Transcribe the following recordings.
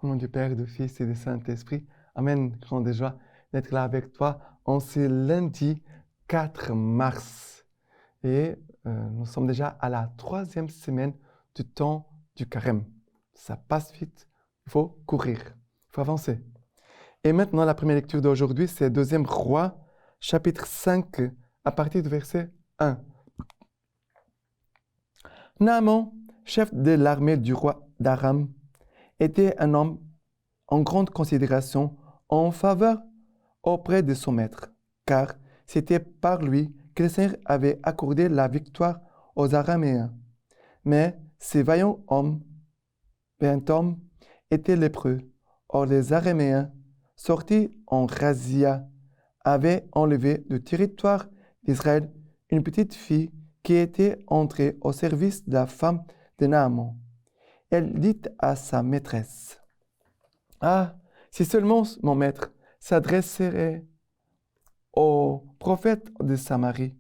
Au nom du Père, du Fils et du Saint-Esprit. Amen. Grande joie d'être là avec toi en ce lundi 4 mars. Et nous sommes déjà à la 3e semaine du temps du carême. Ça passe vite. Il faut courir. Il faut avancer. Et maintenant, la première lecture d'aujourd'hui, c'est 2e Roi, chapitre 5, à partir du verset 1. Naaman, chef de l'armée du roi d'Aram, était un homme en grande considération en faveur auprès de son maître, car c'était par lui que le Seigneur avait accordé la victoire aux Araméens. Mais ces vaillants hommes, 20 hommes, étaient lépreux. Or les Araméens, sortis en razzia, avaient enlevé du territoire d'Israël une petite fille qui était entrée au service de la femme de Naaman. Elle dit à sa maîtresse: « Ah, si seulement mon maître s'adresserait au prophète de Samarie,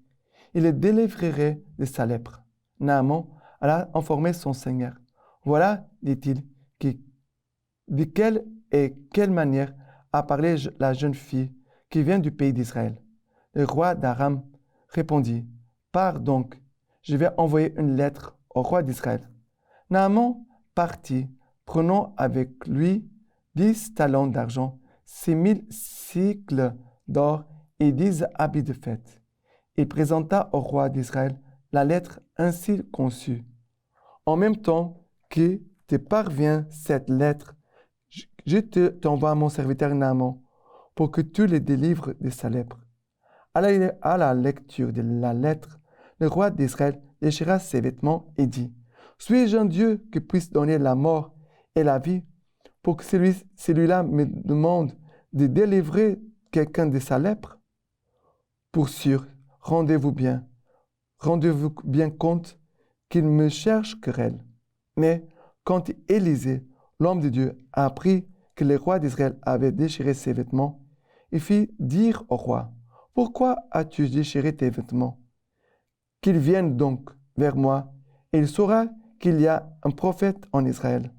il le délivrerait de sa lèpre. » Naaman alla informer son seigneur. « Voilà, dit-il, de quelle et quelle manière a parlé la jeune fille qui vient du pays d'Israël. » Le roi d'Aram répondit: « Pars donc, je vais envoyer une lettre au roi d'Israël. » Naaman partit, prenant avec lui 10 talents d'argent, 6 000 cycles d'or et 10 habits de fête. Il présenta au roi d'Israël la lettre ainsi conçue. « En même temps que te parvient cette lettre, je t'envoie mon serviteur Naaman pour que tu le délivres de sa lèpre. » À la lecture de la lettre, le roi d'Israël déchira ses vêtements et dit: « Suis-je un Dieu qui puisse donner la mort et la vie pour que celui-là me demande de délivrer quelqu'un de sa lèpre? Pour sûr, rendez-vous bien compte qu'il me cherche querelle. » Mais quand Élisée, l'homme de Dieu, apprit que le roi d'Israël avait déchiré ses vêtements, il fit dire au roi: « Pourquoi as-tu déchiré tes vêtements? Qu'il vienne donc vers moi, et il saura qu'il y a un prophète en Israël. »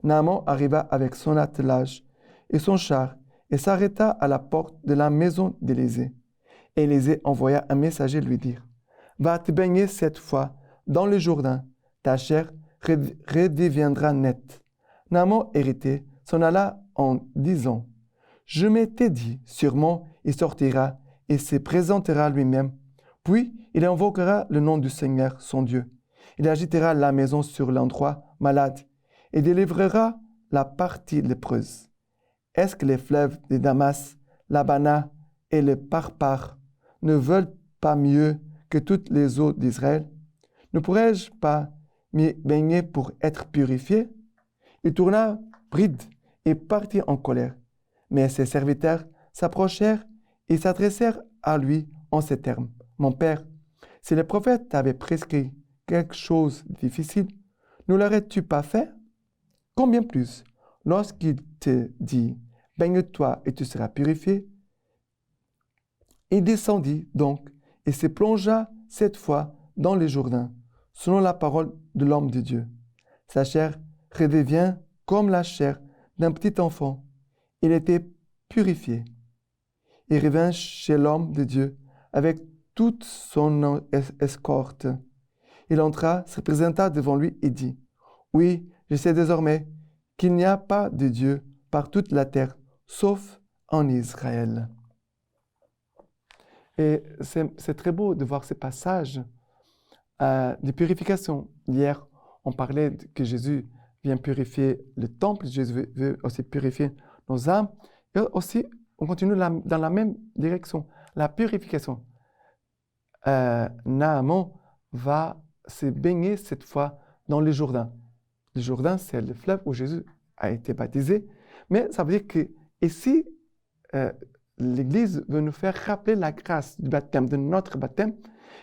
Naaman arriva avec son attelage et son char et s'arrêta à la porte de la maison d'Élisée. Élisée envoya un messager lui dire: « Va te baigner cette fois dans le Jourdain, ta chair redeviendra nette. » Naaman, irrité, s'en alla en disant: « Je m'étais dit, sûrement il sortira et se présentera lui-même. Puis il invoquera le nom du Seigneur, son Dieu. Il agitera la maison sur l'endroit malade et délivrera la partie lépreuse. Est-ce que les fleuves de Damas, l'Abana et le Parpar ne veulent pas mieux que toutes les eaux d'Israël? Ne pourrais-je pas m'y baigner pour être purifié? » Il tourna bride et partit en colère. Mais ses serviteurs s'approchèrent et s'adressèrent à lui en ces termes: « Mon père, si le prophète t'avait prescrit quelque chose de difficile, ne l'aurais-tu pas fait? Combien plus, lorsqu'il te dit: baigne-toi et tu seras purifié? » Il descendit donc et se plongea cette fois dans le Jourdain, selon la parole de l'homme de Dieu. Sa chair redevient comme la chair d'un petit enfant. Il était purifié. Il revint chez l'homme de Dieu avec toute son escorte. Il entra, se présenta devant lui et dit: « Oui, je sais désormais qu'il n'y a pas de Dieu par toute la terre, sauf en Israël. » Et c'est très beau de voir ces passages de purification. Hier, on parlait que Jésus vient purifier le temple, Jésus veut aussi purifier nos âmes. Et aussi, on continue dans la même direction, la purification. Naaman va se baigner cette fois dans le Jourdain. Le Jourdain, c'est le fleuve où Jésus a été baptisé. Mais ça veut dire que ici, l'Église veut nous faire rappeler la grâce du baptême, de notre baptême,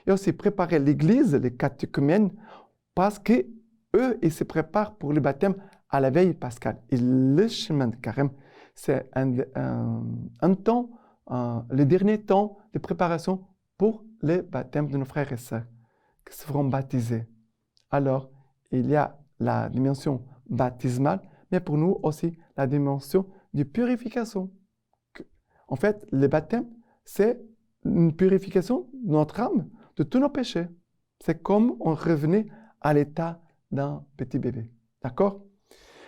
et aussi préparer l'Église, les catéchumènes, parce que eux, ils se préparent pour le baptême à la veille pascale. Et le chemin de carême, c'est un temps, le dernier temps de préparation pour le baptême de nos frères et sœurs qui seront baptisés. Alors, il y a la dimension baptismale, mais pour nous aussi la dimension de purification. En fait, le baptême, c'est une purification de notre âme, de tous nos péchés. C'est comme on revenait à l'état d'un petit bébé. D'accord?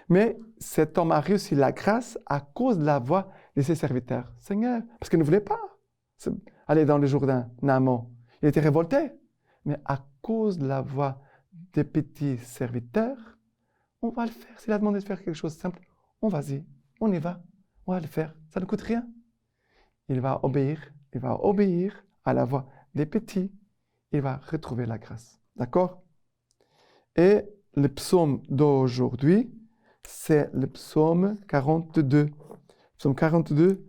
Mais cet homme a reçu la grâce à cause de la voix de ses serviteurs. Seigneur, parce qu'il ne voulait pas aller dans le Jourdain, Naaman. Il était révolté. Mais à cause de la voix des petits serviteurs, on va le faire. S'il a demandé de faire quelque chose de simple, on y va, on va le faire. Ça ne coûte rien. Il va obéir à la voix des petits. Il va retrouver la grâce. D'accord? Et le psaume d'aujourd'hui, c'est le psaume 42. Psaume 42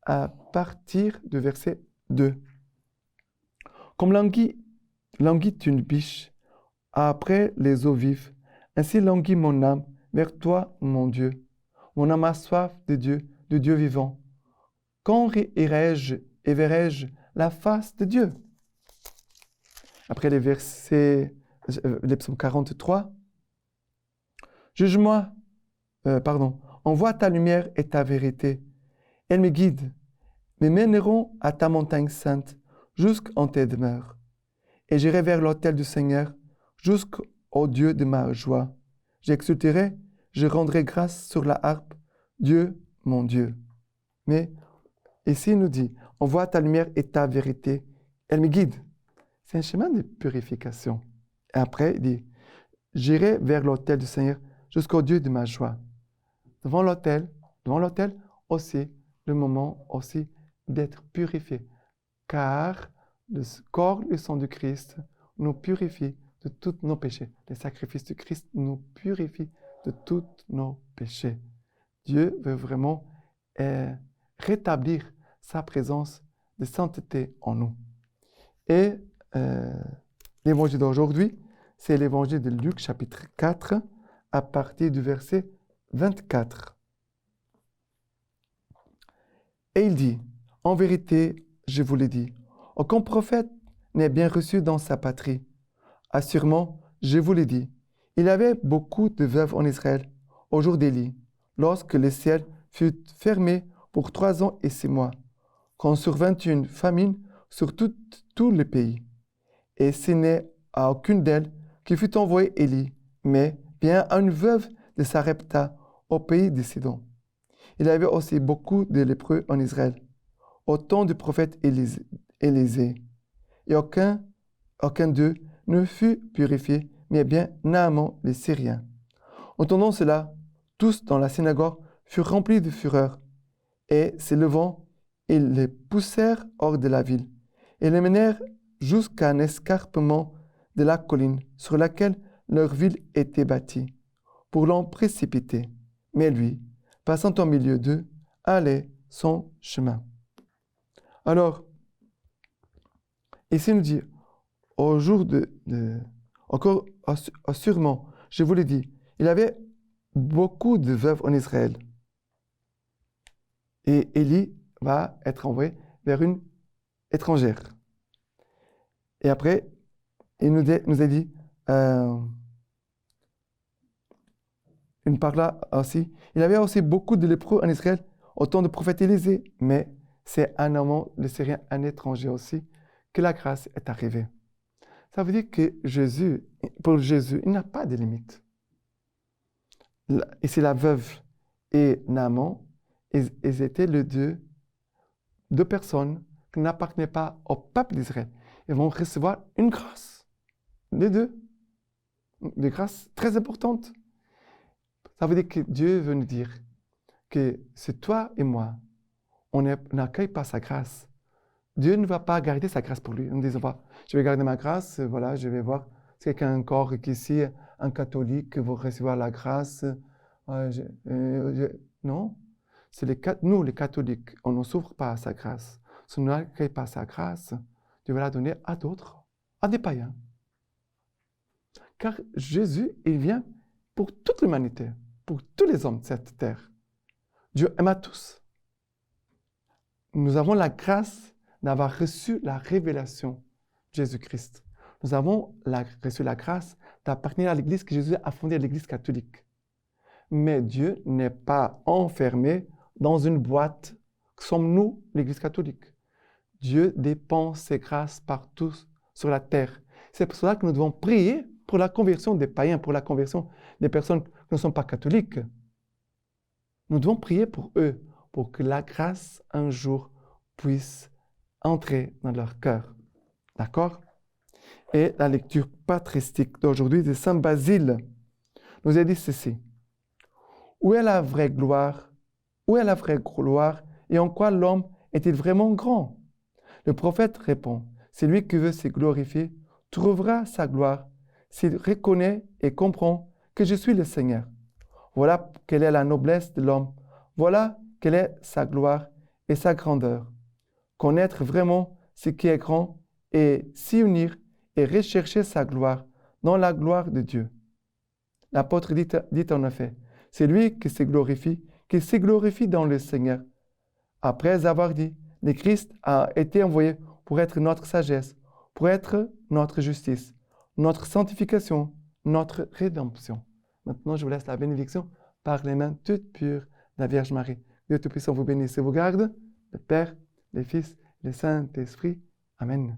à partir du verset 2. Comme languit une biche après les eaux vives, ainsi languit mon âme vers toi, mon Dieu. Mon âme a soif de Dieu vivant. Quand irai-je et verrai-je la face de Dieu? Après les versets, les psaumes 43. Juge-moi, envoie ta lumière et ta vérité. Elles me guident, me mèneront à ta montagne sainte, jusqu'en tes demeures. Et j'irai vers l'autel du Seigneur, jusqu'au Dieu de ma joie. J'exulterai, je rendrai grâce sur la harpe, Dieu, mon Dieu. Mais ici, il nous dit, envoie ta lumière et ta vérité. Elle me guide. C'est un chemin de purification. Et après, il dit, j'irai vers l'autel du Seigneur, jusqu'au Dieu de ma joie. Devant l'autel aussi, le moment aussi d'être purifié. Car le corps et le sang du Christ nous purifie de tous nos péchés. Les sacrifices du Christ nous purifient de tous nos péchés. Dieu veut vraiment rétablir sa présence de sainteté en nous. Et l'évangile d'aujourd'hui, c'est l'évangile de Luc, chapitre 4, à partir du verset 24. Et il dit, « En vérité, je vous l'ai dit, aucun prophète n'est bien reçu dans sa patrie. Assurément, je vous l'ai dit, il y avait beaucoup de veuves en Israël au jour d'Élie, lorsque le ciel fut fermé pour 3 ans et 6 mois, quand survint une famine sur tout le pays. Et ce n'est à aucune d'elles qui fut envoyé Élie, mais bien à une veuve de Sarepta au pays de Sidon. Il y avait aussi beaucoup de lépreux en Israël, au temps du prophète Élisée. Et aucun d'eux ne fut purifié, mais bien Naaman le Syrien. Entendant cela, tous dans la synagogue furent remplis de fureur, et s'élevant, ils les poussèrent hors de la ville, et les menèrent jusqu'à un escarpement de la colline sur laquelle leur ville était bâtie, pour l'en précipiter. Mais lui, passant au milieu d'eux, allait son chemin. Alors, ici il nous dit, au jour encore sûrement, je vous l'ai dit, il y avait beaucoup de veuves en Israël. Et Élie va être envoyé vers une étrangère. Et après, il nous a dit, une part là aussi, il y avait aussi beaucoup de lépreux en Israël au temps du prophète Élisée, mais c'est un homme, le Syrien, un étranger aussi, que la grâce est arrivée. Ça veut dire que pour Jésus, il n'a pas de limite. Ici, la veuve et Naaman, ils étaient les deux personnes qui n'appartenaient pas au peuple d'Israël. Ils vont recevoir une grâce, les deux, des grâces très importantes. Ça veut dire que Dieu veut nous dire que c'est toi et moi, on n'accueille pas sa grâce. Dieu ne va pas garder sa grâce pour lui. On ne dit pas, je vais garder ma grâce, voilà, je vais voir si quelqu'un encore ici, un catholique, va recevoir la grâce. Non, c'est nous les catholiques, on ne s'ouvre pas à sa grâce. Si on n'accueille pas sa grâce, Dieu va la donner à d'autres, à des païens. Car Jésus, il vient pour toute l'humanité, pour tous les hommes de cette terre. Dieu aime à tous. Nous avons la grâce d'avoir reçu la révélation de Jésus-Christ. Nous avons reçu la grâce d'appartenir à l'Église que Jésus a fondée, l'Église catholique. mais Dieu n'est pas enfermé dans une boîte que sommes nous, l'Église catholique. Dieu dépense ses grâces partout sur la terre. C'est pour cela que nous devons prier pour la conversion des païens, pour la conversion des personnes qui ne sont pas catholiques. Nous devons prier pour eux, pour que la grâce, un jour, puisse entrer dans leur cœur. D'accord? Et la lecture patristique d'aujourd'hui de Saint Basile nous a dit ceci. Où est la vraie gloire? Où est la vraie gloire et en quoi l'homme est-il vraiment grand? Le prophète répond, celui qui veut se glorifier trouvera sa gloire s'il reconnaît et comprend que je suis le Seigneur. Voilà quelle est la noblesse de l'homme. Voilà quelle est sa gloire et sa grandeur. Connaître vraiment ce qui est grand et s'y unir et rechercher sa gloire dans la gloire de Dieu. L'apôtre dit en effet, c'est lui qui se glorifie dans le Seigneur. Après avoir dit, le Christ a été envoyé pour être notre sagesse, pour être notre justice, notre sanctification, notre rédemption. Maintenant, je vous laisse la bénédiction par les mains toutes pures de la Vierge Marie. Dieu Tout-Puissant vous bénisse et vous garde, le Père, le Fils, le Saint-Esprit. Amen.